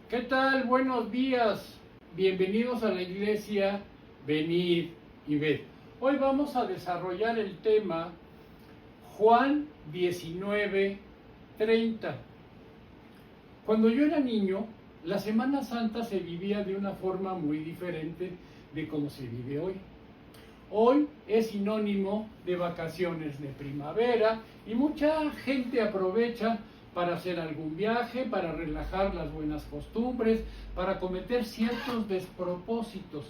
¿Qué tal? Buenos días. Bienvenidos a la iglesia Venid y Ved. Hoy vamos a desarrollar el tema Juan 19:30. Cuando yo era niño, la Semana Santa se vivía de una forma muy diferente de cómo se vive hoy. Hoy es sinónimo de vacaciones de primavera y mucha gente aprovecha para hacer algún viaje, para relajar las buenas costumbres, para cometer ciertos despropósitos.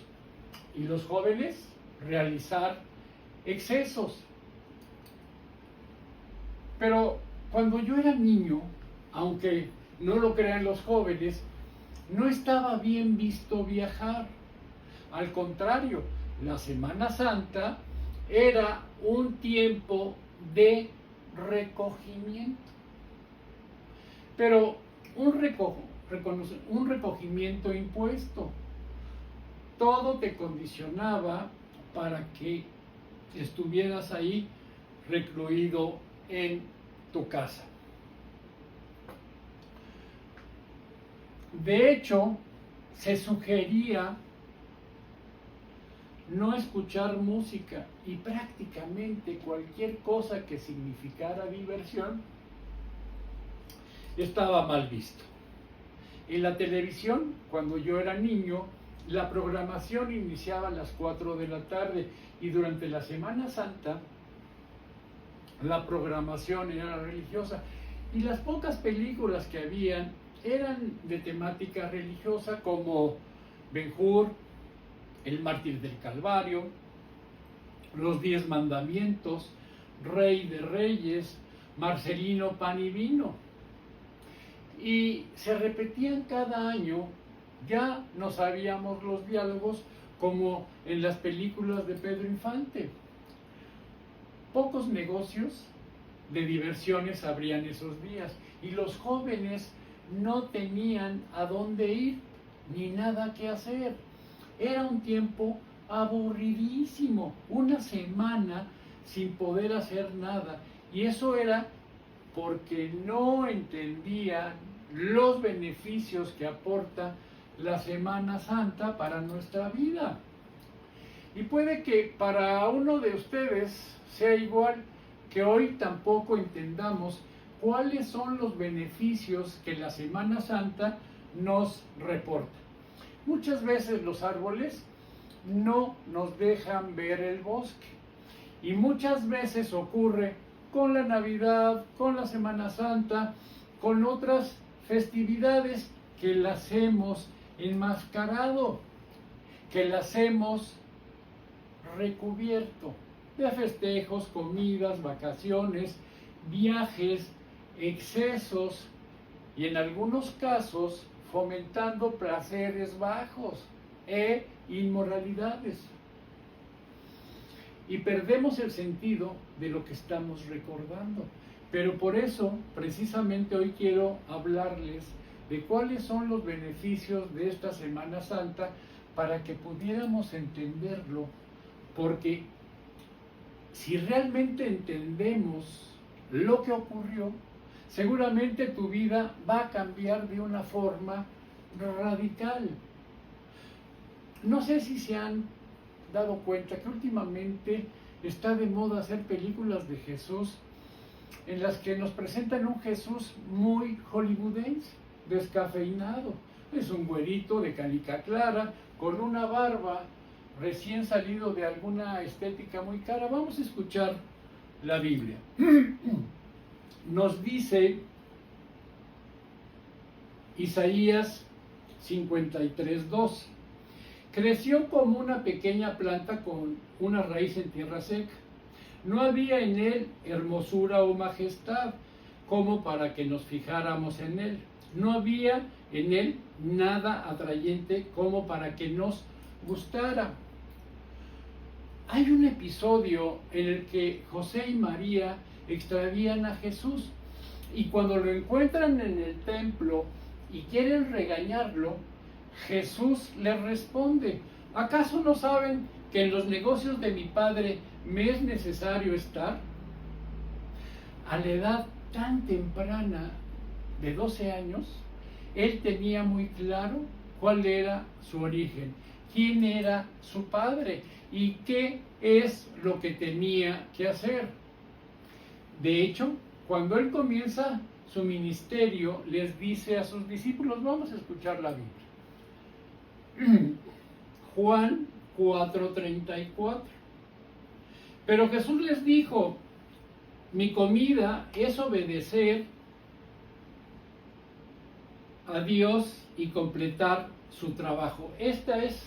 Y los jóvenes realizar excesos. Pero cuando yo era niño, aunque no lo crean los jóvenes, no estaba bien visto viajar. Al contrario, la Semana Santa era un tiempo de recogimiento. Pero un recogimiento impuesto. Todo te condicionaba para que estuvieras ahí recluido en tu casa. De hecho, se sugería no escuchar música y prácticamente cualquier cosa que significara diversión estaba mal visto. En la televisión, cuando yo era niño, la programación iniciaba a las 4 de la tarde y durante la Semana Santa la programación era religiosa y las pocas películas que habían eran de temática religiosa como Ben-Hur, El Mártir del Calvario, Los 10 Mandamientos, Rey de Reyes, Marcelino Pan y Vino. Y se repetían cada año, ya no sabíamos los diálogos como en las películas de Pedro Infante. Pocos negocios de diversiones abrían esos días y los jóvenes no tenían a dónde ir ni nada que hacer. Era un tiempo aburridísimo, una semana sin poder hacer nada. Y eso era porque no entendían los beneficios que aporta la Semana Santa para nuestra vida. Y puede que para uno de ustedes sea igual, que hoy tampoco entendamos cuáles son los beneficios que la Semana Santa nos reporta. Muchas veces los árboles no nos dejan ver el bosque y muchas veces ocurre con la Navidad, con la Semana Santa, con otras festividades que las hemos enmascarado, que las hemos recubierto de festejos, comidas, vacaciones, viajes, excesos y en algunos casos fomentando placeres bajos e inmoralidades. Y perdemos el sentido de lo que estamos recordando. Pero por eso, precisamente hoy quiero hablarles de cuáles son los beneficios de esta Semana Santa para que pudiéramos entenderlo, porque si realmente entendemos lo que ocurrió, seguramente tu vida va a cambiar de una forma radical. No sé si se han dado cuenta que últimamente está de moda hacer películas de Jesús en las que nos presentan un Jesús muy hollywoodense, descafeinado. Es un güerito de canica clara, con una barba, recién salido de alguna estética muy cara. Vamos a escuchar la Biblia. Nos dice Isaías 53:2. Creció como una pequeña planta con una raíz en tierra seca. No había en él hermosura o majestad como para que nos fijáramos en él. No había en él nada atrayente como para que nos gustara. Hay un episodio en el que José y María extravían a Jesús y cuando lo encuentran en el templo y quieren regañarlo, Jesús les responde: ¿acaso no saben que en los negocios de mi Padre me es necesario estar? A la edad tan temprana de 12 años, él tenía muy claro cuál era su origen, quién era su padre y qué es lo que tenía que hacer. De hecho, cuando él comienza su ministerio, les dice a sus discípulos, vamos a escuchar la Biblia. Juan 4:34. Pero Jesús les dijo, mi comida es obedecer a Dios y completar su trabajo. Este es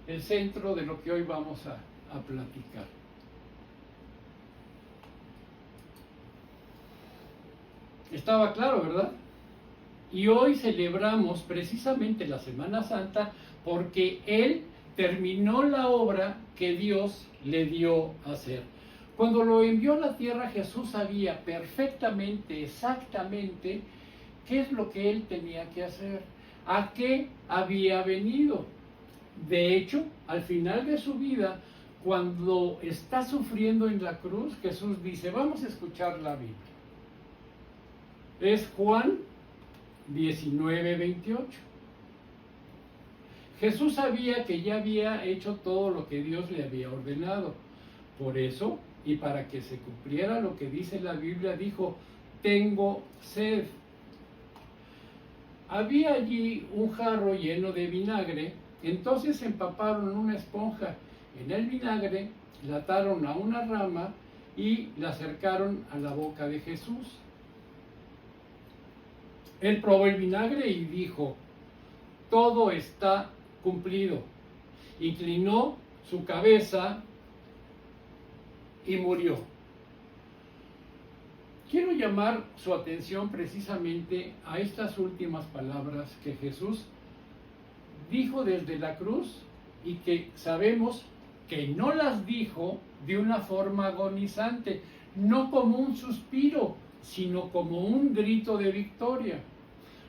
el centro de lo que hoy vamos a platicar. Estaba claro, ¿verdad? Y hoy celebramos precisamente la Semana Santa porque Él terminó la obra que Dios le dio a hacer. Cuando lo envió a la tierra, Jesús sabía perfectamente, exactamente, qué es lo que Él tenía que hacer, a qué había venido. De hecho, al final de su vida, cuando está sufriendo en la cruz, Jesús dice, vamos a escuchar la Biblia. Es Juan 19:28. Jesús sabía que ya había hecho todo lo que Dios le había ordenado. Por eso, y para que se cumpliera lo que dice la Biblia, dijo, tengo sed. Había allí un jarro lleno de vinagre, entonces empaparon una esponja en el vinagre, la ataron a una rama y la acercaron a la boca de Jesús. Él probó el vinagre y dijo, todo está cumplido. Inclinó su cabeza y murió. Quiero llamar su atención precisamente a estas últimas palabras que Jesús dijo desde la cruz y que sabemos que no las dijo de una forma agonizante, no como un suspiro, sino como un grito de victoria.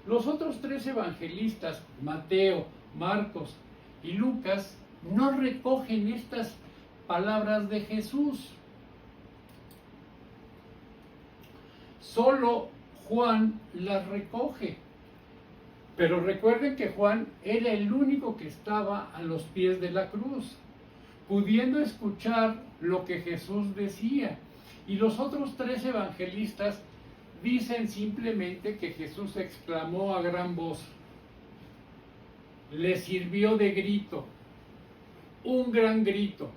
Los otros tres evangelistas, Mateo, Marcos y Lucas, no recogen estas palabras de Jesús. Solo Juan las recoge. Pero recuerden que Juan era el único que estaba a los pies de la cruz, pudiendo escuchar lo que Jesús decía. Y los otros tres evangelistas dicen simplemente que Jesús exclamó a gran voz, le sirvió de grito, un gran grito.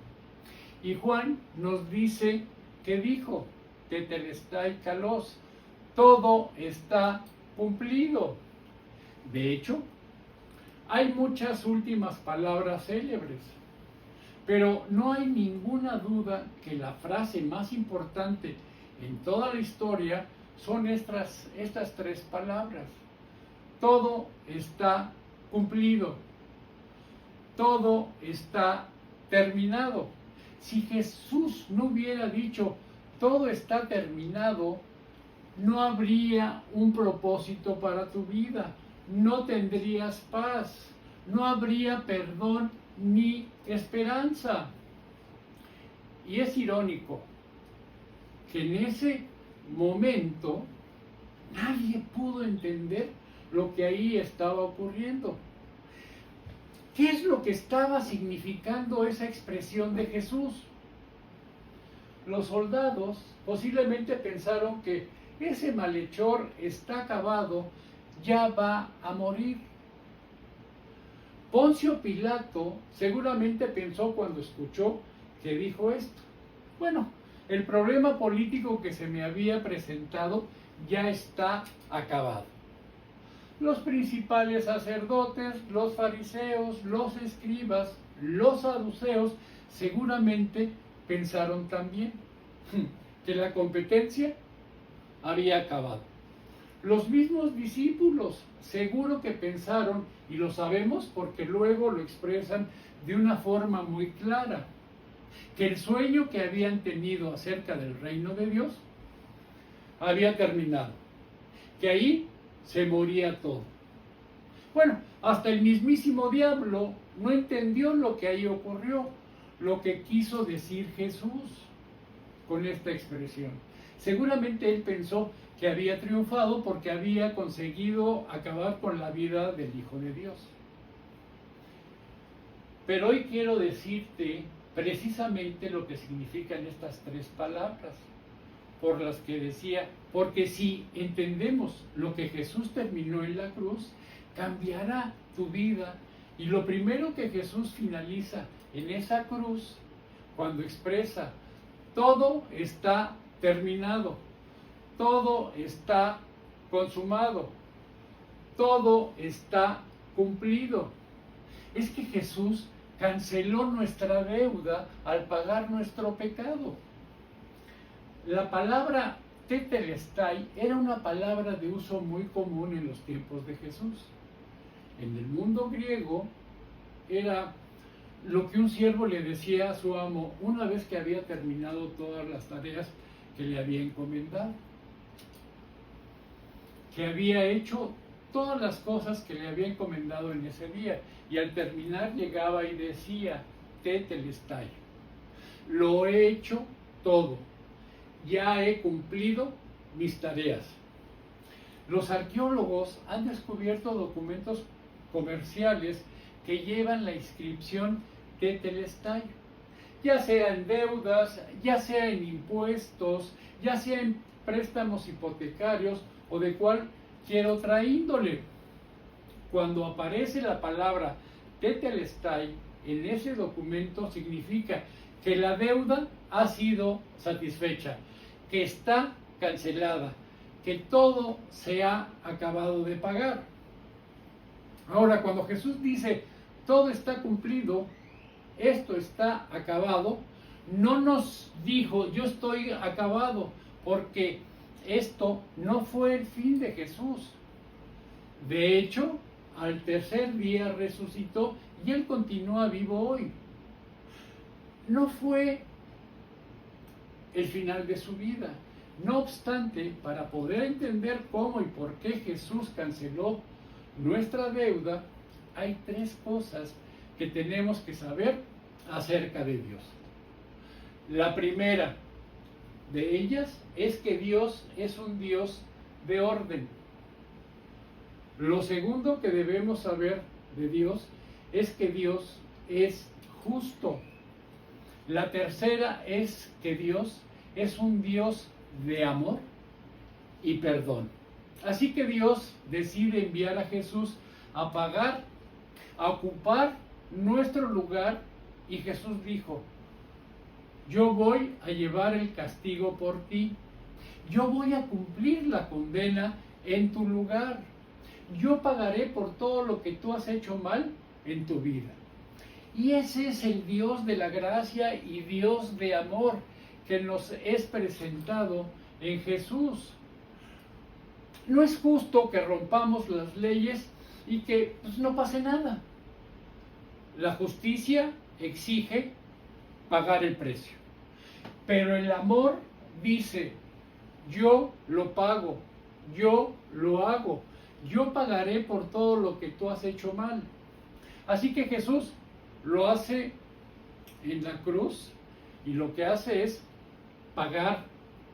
Y Juan nos dice que dijo, tetelestai kalos, todo está cumplido. De hecho, hay muchas últimas palabras célebres, pero no hay ninguna duda que la frase más importante en toda la historia son estas tres palabras. Todo está cumplido. Todo está terminado. Si Jesús no hubiera dicho todo está terminado, no habría un propósito para tu vida, no tendrías paz, no habría perdón ni esperanza. Y es irónico que en ese momento nadie pudo entender lo que ahí estaba ocurriendo. ¿Qué es lo que estaba significando esa expresión de Jesús? Los soldados posiblemente pensaron que ese malhechor está acabado, ya va a morir. Poncio Pilato seguramente pensó cuando escuchó que dijo esto, bueno, el problema político que se me había presentado ya está acabado. Los principales sacerdotes, los fariseos, los escribas, los saduceos, seguramente pensaron también que la competencia había acabado. Los mismos discípulos seguro que pensaron, y lo sabemos porque luego lo expresan de una forma muy clara, que el sueño que habían tenido acerca del reino de Dios había terminado, que ahí se moría todo. Bueno, hasta el mismísimo diablo no entendió lo que ahí ocurrió, lo que quiso decir Jesús con esta expresión. Seguramente él pensó que había triunfado porque había conseguido acabar con la vida del Hijo de Dios. Pero hoy quiero decirte precisamente lo que significan estas tres palabras, por las que decía, porque si entendemos lo que Jesús terminó en la cruz, cambiará tu vida. Y lo primero que Jesús finaliza en esa cruz, cuando expresa, todo está terminado, todo está consumado, todo está cumplido. Es que Jesús canceló nuestra deuda al pagar nuestro pecado. La palabra tetelestai era una palabra de uso muy común en los tiempos de Jesús. En el mundo griego era lo que un siervo le decía a su amo una vez que había terminado todas las tareas que le había encomendado, que había hecho todas las cosas que le había encomendado en ese día, y al terminar llegaba y decía, tetelestai, lo he hecho todo, ya he cumplido mis tareas. Los arqueólogos han descubierto documentos comerciales que llevan la inscripción tetelestai, ya sea en deudas, ya sea en impuestos, ya sea en préstamos hipotecarios o de cualquier otra índole. Cuando aparece la palabra tetelestai en ese documento, significa que la deuda ha sido satisfecha, que está cancelada, que todo se ha acabado de pagar. Ahora, cuando Jesús dice, todo está cumplido, esto está acabado, no nos dijo, yo estoy acabado, porque esto no fue el fin de Jesús. De hecho, al tercer día resucitó y Él continúa vivo hoy. No fue el final de su vida. No obstante, para poder entender cómo y por qué Jesús canceló nuestra deuda, hay tres cosas que tenemos que saber acerca de Dios. La primera de ellas es que Dios es un Dios de orden. Lo segundo que debemos saber de Dios es que Dios es justo. La tercera es que Dios es un Dios de amor y perdón. Así que Dios decide enviar a Jesús a pagar, a ocupar nuestro lugar, y Jesús dijo, yo voy a llevar el castigo por ti, yo voy a cumplir la condena en tu lugar, yo pagaré por todo lo que tú has hecho mal en tu vida. Y ese es el Dios de la gracia y Dios de amor que nos es presentado en Jesús. No es justo que rompamos las leyes y que no pase nada. La justicia exige pagar el precio. Pero el amor dice, yo lo pago, yo lo hago, yo pagaré por todo lo que tú has hecho mal. Así que Jesús lo hace en la cruz, y lo que hace es pagar,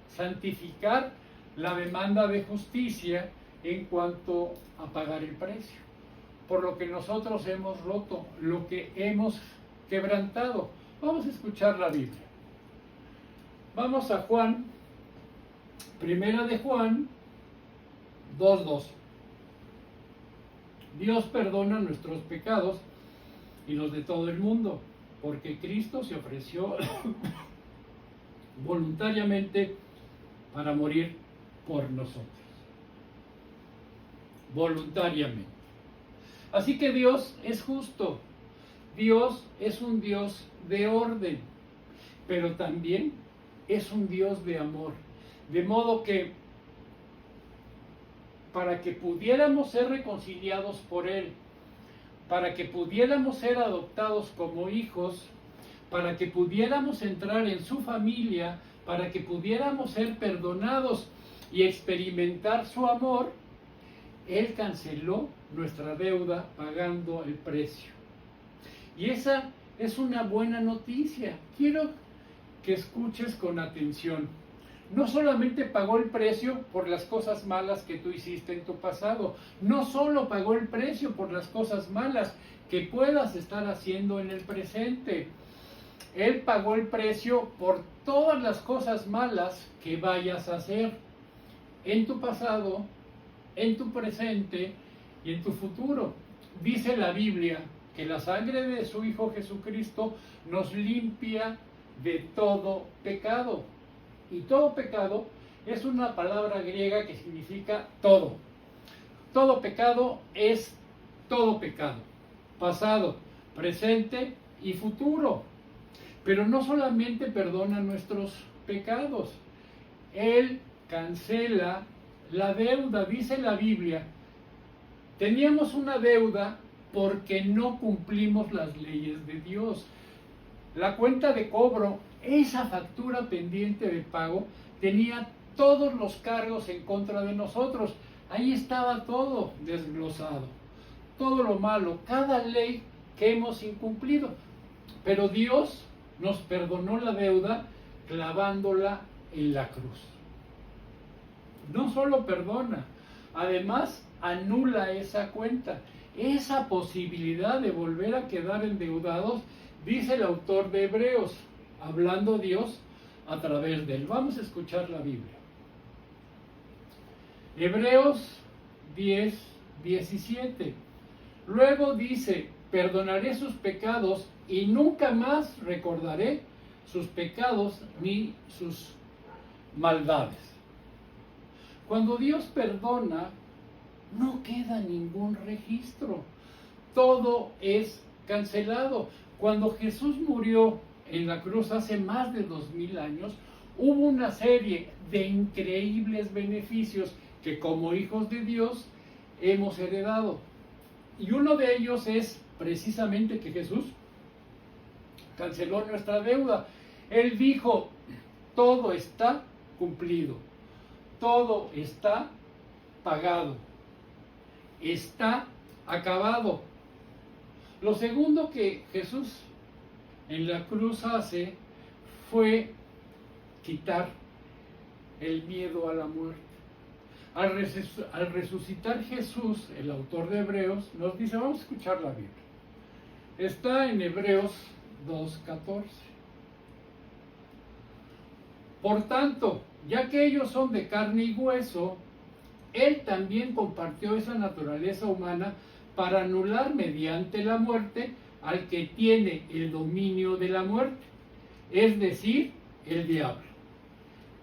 santificar la demanda de justicia en cuanto a pagar el precio, por lo que nosotros hemos roto, lo que hemos quebrantado. Vamos a escuchar la Biblia. Vamos a Juan, primera de Juan 2:2. Dios perdona nuestros pecados y los de todo el mundo, porque Cristo se ofreció voluntariamente para morir por nosotros. Voluntariamente. Así que Dios es justo. Dios es un Dios de orden, pero también es un Dios de amor. De modo que para que pudiéramos ser reconciliados por Él, para que pudiéramos ser adoptados como hijos, para que pudiéramos entrar en su familia, para que pudiéramos ser perdonados y experimentar su amor, Él canceló nuestra deuda pagando el precio. Y esa es una buena noticia. Quiero que escuches con atención. no solamente pagó el precio por las cosas malas que tú hiciste en tu pasado, no solo pagó el precio por las cosas malas que puedas estar haciendo en el presente. Él pagó el precio por todas las cosas malas que vayas a hacer en tu pasado, en tu presente y en tu futuro. Dice la Biblia que la sangre de su Hijo Jesucristo nos limpia de todo pecado. Y todo pecado es una palabra griega que significa todo. Todo pecado es todo pecado, pasado, presente y futuro. Pero no solamente perdona nuestros pecados, Él cancela la deuda. Dice la Biblia, teníamos una deuda porque no cumplimos las leyes de Dios. La cuenta de cobro, esa factura pendiente de pago, tenía todos los cargos en contra de nosotros. Ahí estaba todo desglosado, todo lo malo, cada ley que hemos incumplido. Pero Dios nos perdonó la deuda clavándola en la cruz. No solo perdona, además anula esa cuenta, esa posibilidad de volver a quedar endeudados, dice el autor de Hebreos, hablando Dios a través de él. Vamos a escuchar la Biblia. Hebreos 10, 17. Luego dice, perdonaré sus pecados y nunca más recordaré sus pecados ni sus maldades. Cuando Dios perdona, no queda ningún registro. Todo es cancelado. Cuando Jesús murió en la cruz hace más de 2000 años, hubo una serie de increíbles beneficios que como hijos de Dios hemos heredado. Y uno de ellos es precisamente que Jesús canceló nuestra deuda. Él dijo, todo está cumplido, todo está pagado, está acabado. Lo segundo que Jesús en la cruz hace fue quitar el miedo a la muerte. Al resucitar Jesús, el autor de Hebreos, nos dice, vamos a escuchar la Biblia. Está en Hebreos 2:14. Por tanto, ya que ellos son de carne y hueso, Él también compartió esa naturaleza humana para anular mediante la muerte al que tiene el dominio de la muerte, es decir, el diablo.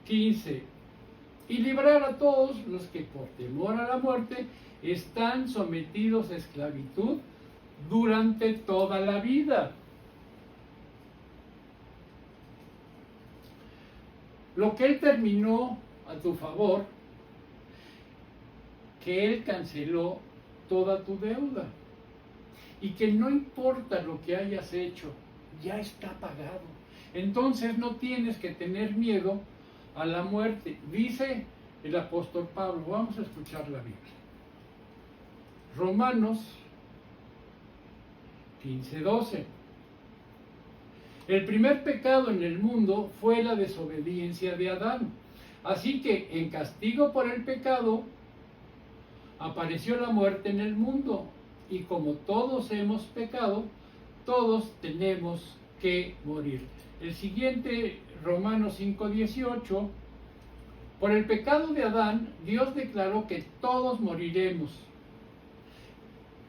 15. Y librar a todos los que por temor a la muerte están sometidos a esclavitud durante toda la vida. Lo que Él terminó a tu favor, que Él canceló toda tu deuda y que no importa lo que hayas hecho, ya está pagado. Entonces no tienes que tener miedo a la muerte. Dice el apóstol Pablo, vamos a escuchar la Biblia. Romanos 15:12. El primer pecado en el mundo fue la desobediencia de Adán. Así que en castigo por el pecado apareció la muerte en el mundo. Y como todos hemos pecado, todos tenemos que morir. El siguiente, Romanos 5:18. Por el pecado de Adán, Dios declaró que todos moriremos.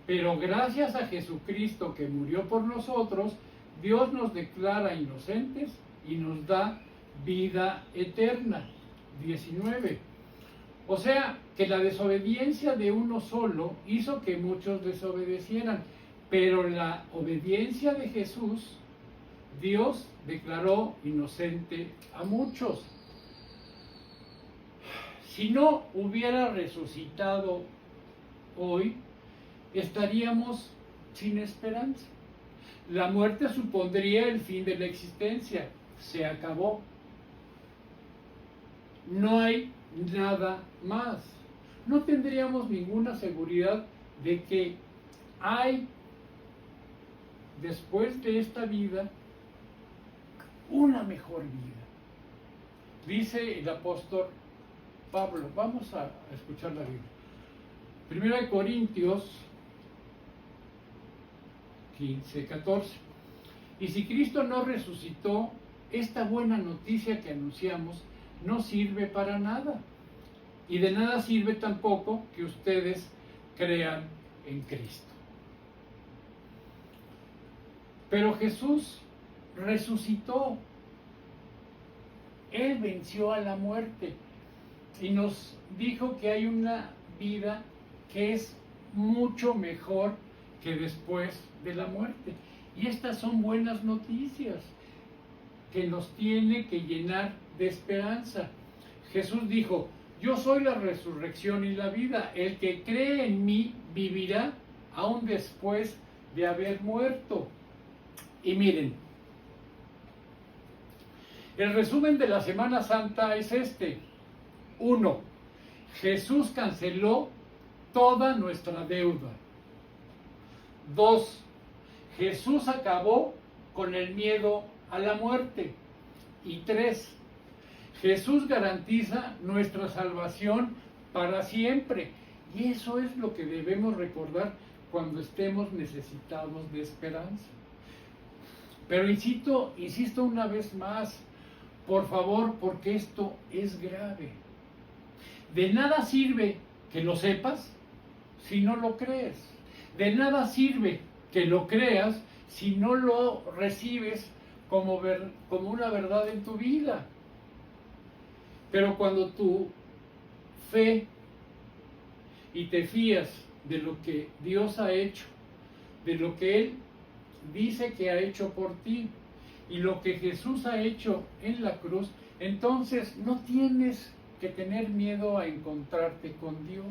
Pero gracias a Jesucristo que murió por nosotros, Dios nos declara inocentes y nos da vida eterna. 19. O sea, que la desobediencia de uno solo hizo que muchos desobedecieran, pero la obediencia de Jesús, Dios declaró inocente a muchos. Si no hubiera resucitado hoy, estaríamos sin esperanza. La muerte supondría el fin de la existencia. Se acabó. No hay nada más. No tendríamos ninguna seguridad de que hay, después de esta vida, una mejor vida. Dice el apóstol Pablo, vamos a escuchar la Biblia. Primera de Corintios 15, 14. Y si Cristo no resucitó, esta buena noticia que anunciamos no sirve para nada. Y de nada sirve tampoco que ustedes crean en Cristo. Pero Jesús resucitó. Él venció a la muerte y nos dijo que hay una vida que es mucho mejor que después de la muerte. Y estas son buenas noticias que nos tiene que llenar de esperanza. Jesús dijo, yo soy la resurrección y la vida. El que cree en mí vivirá aún después de haber muerto. Y miren, el resumen de la Semana Santa es este. 1. Jesús canceló toda nuestra deuda. 2. Jesús acabó con el miedo a la muerte. Y 3. Jesús garantiza nuestra salvación para siempre. Y eso es lo que debemos recordar cuando estemos necesitados de esperanza. Pero insisto una vez más, por favor, porque esto es grave. De nada sirve que lo sepas si no lo crees. De nada sirve que lo creas si no lo recibes como una verdad en tu vida. Pero cuando tu fe y te fías de lo que Dios ha hecho, de lo que Él dice que ha hecho por ti y lo que Jesús ha hecho en la cruz, entonces no tienes que tener miedo a encontrarte con Dios,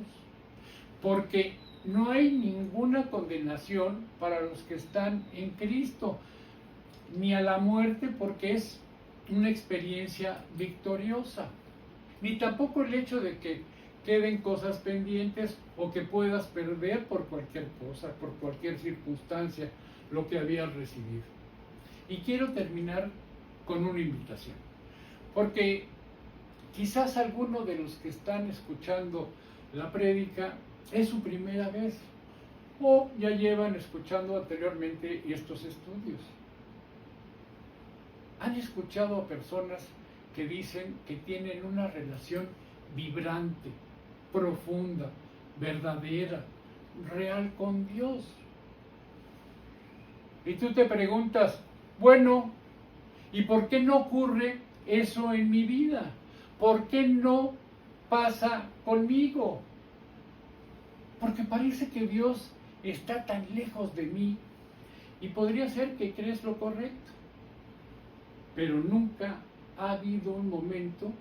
porque no hay ninguna condenación para los que están en Cristo, ni a la muerte, porque es una experiencia victoriosa, ni tampoco el hecho de que queden cosas pendientes o que puedas perder por cualquier cosa, por cualquier circunstancia, lo que habías recibido. Y quiero terminar con una invitación, porque quizás alguno de los que están escuchando la prédica es su primera vez o ya llevan escuchando anteriormente estos estudios. Han escuchado a personas que dicen que tienen una relación vibrante, profunda, verdadera, real con Dios. Y tú te preguntas, bueno, ¿y por qué no ocurre eso en mi vida? ¿Por qué no pasa conmigo? Porque parece que Dios está tan lejos de mí y podría ser que crees lo correcto, pero nunca ha habido un momento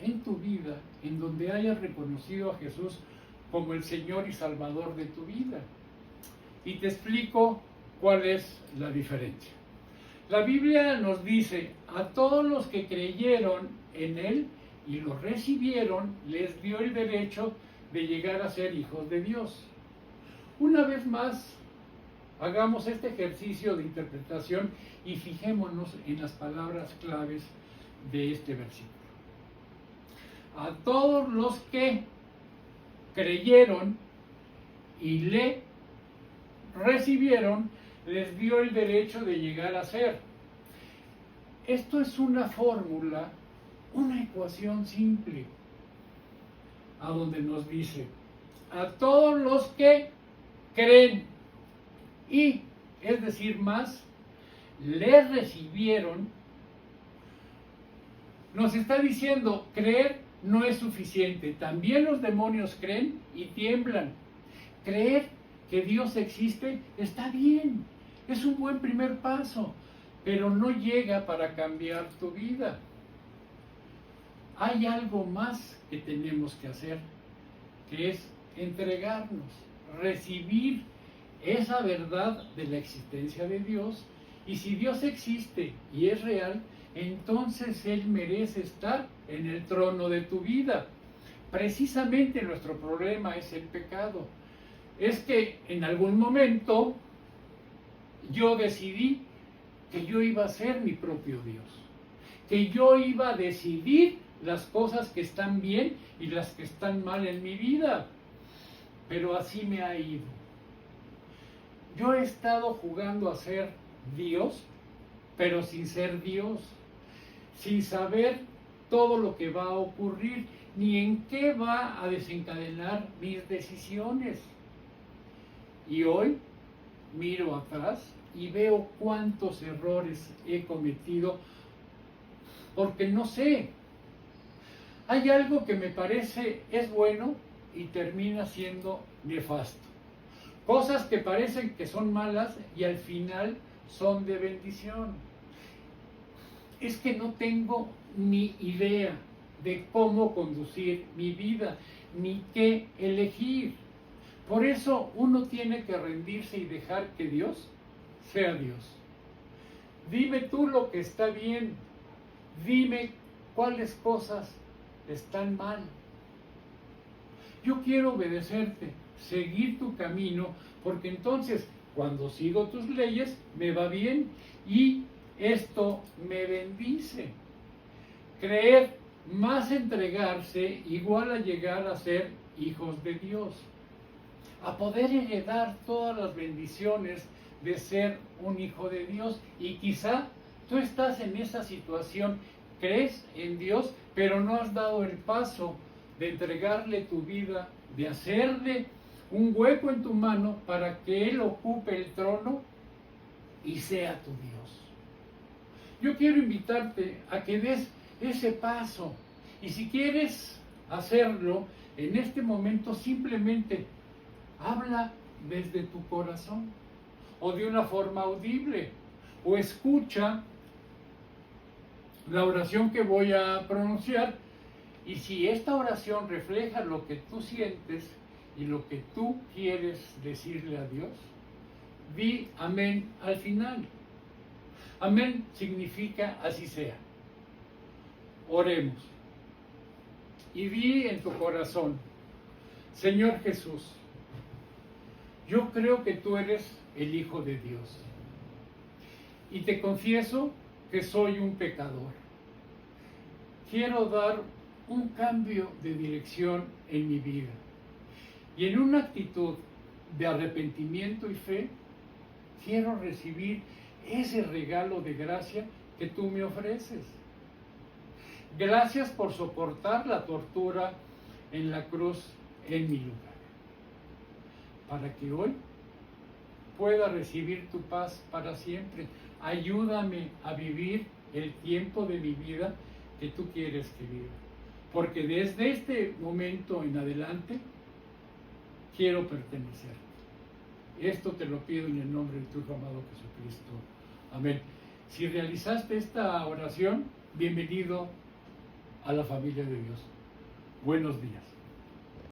en tu vida en donde hayas reconocido a Jesús como el Señor y Salvador de tu vida. Y te explico cuál es la diferencia. La Biblia nos dice, a todos los que creyeron en Él y lo recibieron, les dio el derecho de llegar a ser hijos de Dios. Una vez más, hagamos este ejercicio de interpretación y fijémonos en las palabras claves de este versículo. A todos los que creyeron y le recibieron, les dio el derecho de llegar a ser. Esto es una fórmula, una ecuación simple, a donde nos dice, a todos los que creen y, es decir, más, le recibieron, nos está diciendo, creer no es suficiente. También los demonios creen y tiemblan. Creer que Dios existe está bien, es un buen primer paso, pero no llega para cambiar tu vida. Hay algo más que tenemos que hacer, que es entregarnos, recibir esa verdad de la existencia de Dios, y si Dios existe y es real, entonces Él merece estar en el trono de tu vida. Precisamente nuestro problema es el pecado. Es que en algún momento yo decidí que yo iba a ser mi propio Dios, que yo iba a decidir las cosas que están bien y las que están mal en mi vida. Pero así me ha ido. Yo he estado jugando a ser Dios, pero sin ser Dios, sin saber todo lo que va a ocurrir, ni en qué va a desencadenar mis decisiones. Y hoy miro atrás y veo cuántos errores he cometido porque no sé. Hay algo que me parece es bueno y termina siendo nefasto. Cosas que parecen que son malas y al final son de bendición. Es que no tengo ni idea de cómo conducir mi vida, ni qué elegir. Por eso uno tiene que rendirse y dejar que Dios sea Dios. Dime tú lo que está bien, dime cuáles cosas están mal. Yo quiero obedecerte, seguir tu camino, porque entonces cuando sigo tus leyes me va bien y esto me bendice. Creer más entregarse igual a llegar a ser hijos de Dios, a poder heredar todas las bendiciones de ser un hijo de Dios. Y quizá tú estás en esa situación, crees en Dios, pero no has dado el paso de entregarle tu vida, de hacerle un hueco en tu mano para que Él ocupe el trono y sea tu Dios. Yo quiero invitarte a que des ese paso, y si quieres hacerlo en este momento, simplemente habla desde tu corazón o de una forma audible, o escucha la oración que voy a pronunciar, y si esta oración refleja lo que tú sientes y lo que tú quieres decirle a Dios, di amén al final. Amén significa así sea. Oremos. Y di en tu corazón: Señor Jesús, yo creo que tú eres el Hijo de Dios. Y te confieso que soy un pecador. Quiero dar un cambio de dirección en mi vida. Y en una actitud de arrepentimiento y fe, quiero recibir ese regalo de gracia que tú me ofreces. Gracias por soportar la tortura en la cruz en mi lugar, para que hoy pueda recibir tu paz para siempre. Ayúdame a vivir el tiempo de mi vida que tú quieres que viva, porque desde este momento en adelante quiero pertenecerte. Esto te lo pido en el nombre de tu Hijo amado Jesucristo. Amén. Si realizaste esta oración, bienvenido a la familia de Dios. Buenos días.